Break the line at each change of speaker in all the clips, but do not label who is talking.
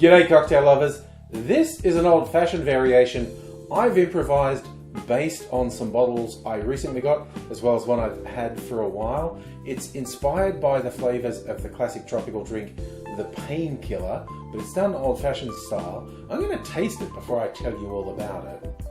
G'day cocktail lovers, this is an old-fashioned variation I've improvised based on some bottles I recently got, as well as one I've had for a while. It's inspired by the flavours of the classic tropical drink, the Painkiller, but it's done old-fashioned style. I'm going to taste it before I tell you all about it.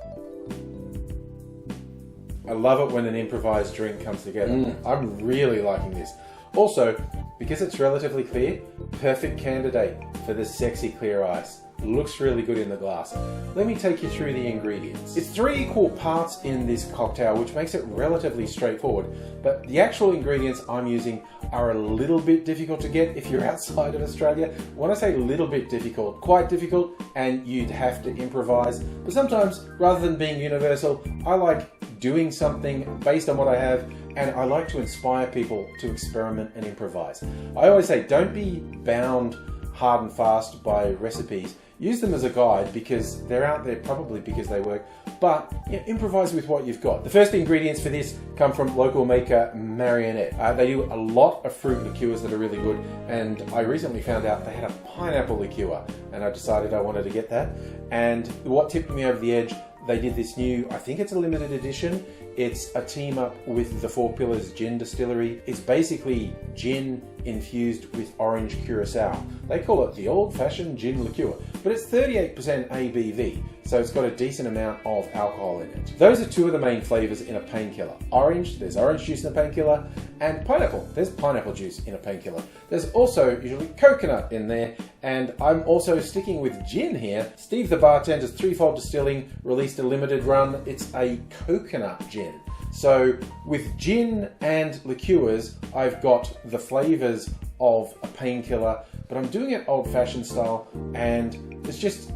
I love it when an improvised drink comes together. I'm really liking this. Also, because it's relatively clear, perfect candidate for the sexy clear ice. Looks really good in the glass. Let me take you through the ingredients. It's 3 equal parts in this cocktail, which makes it relatively straightforward, but the actual ingredients I'm using are a little bit difficult to get if you're outside of Australia. When I say little bit difficult, quite difficult, and you'd have to improvise. But sometimes, rather than being universal, I like doing something based on what I have, and I like to inspire people to experiment and improvise. I always say, don't be bound hard and fast by recipes. Use them as a guide because they're out there probably because they work, but improvise with what you've got. The first ingredients for this come from local maker Marionette. They do a lot of fruit liqueurs that are really good, and I recently found out they had a pineapple liqueur, and I decided I wanted to get that. And what tipped me over the edge, they did this new, I think it's a limited edition. It's a team up with the Four Pillars Gin Distillery. It's basically gin infused with orange curacao. They call it the old-fashioned gin liqueur, but it's 38% ABV, so it's got a decent amount of alcohol in it. Those are 2 of the main flavors in a Painkiller. Orange, there's orange juice in a Painkiller, and pineapple, there's pineapple juice in a Painkiller. There's also usually coconut in there, and I'm also sticking with gin here. Steve the bartender's Threefold Distilling released a limited run. It's a coconut gin. So with gin and liqueurs, I've got the flavors of a Painkiller, but I'm doing it old-fashioned style, and it's just,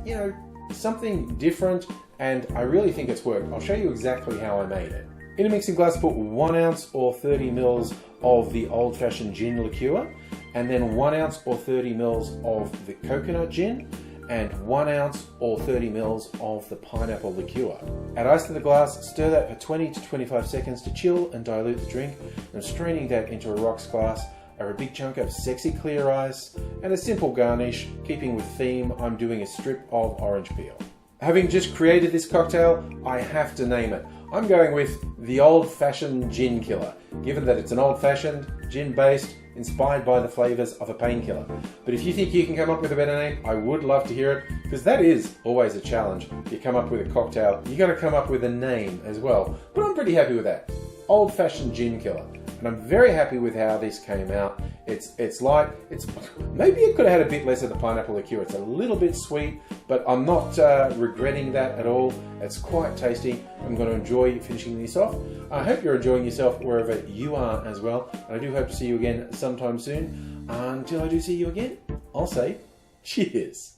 something different, and I really think it's worked. I'll show you exactly how I made it. In a mixing glass, put 1 ounce or 30 mils of the old-fashioned gin liqueur, and then 1 ounce or 30 mils of the coconut gin, and 1 ounce or 30 mils of the pineapple liqueur. Add ice to the glass, stir that for 20 to 25 seconds to chill and dilute the drink. I'm straining that into a rocks glass over a big chunk of sexy clear ice, and a simple garnish. Keeping with theme, I'm doing a strip of orange peel. Having just created this cocktail, I have to name it. I'm going with the old-fashioned gin killer, given that it's an old-fashioned, gin-based, inspired by the flavors of a Painkiller. But if you think you can come up with a better name, I would love to hear it, because that is always a challenge. If you come up with a cocktail, you got to come up with a name as well. But I'm pretty happy with that. Old-fashioned gin killer. And I'm very happy with how this came out. It's light. Maybe it could have had a bit less of the pineapple liqueur. It's a little bit sweet, but I'm not regretting that at all. It's quite tasty. I'm going to enjoy finishing this off. I hope you're enjoying yourself wherever you are as well. And I do hope to see you again sometime soon. Until I do see you again, I'll say cheers.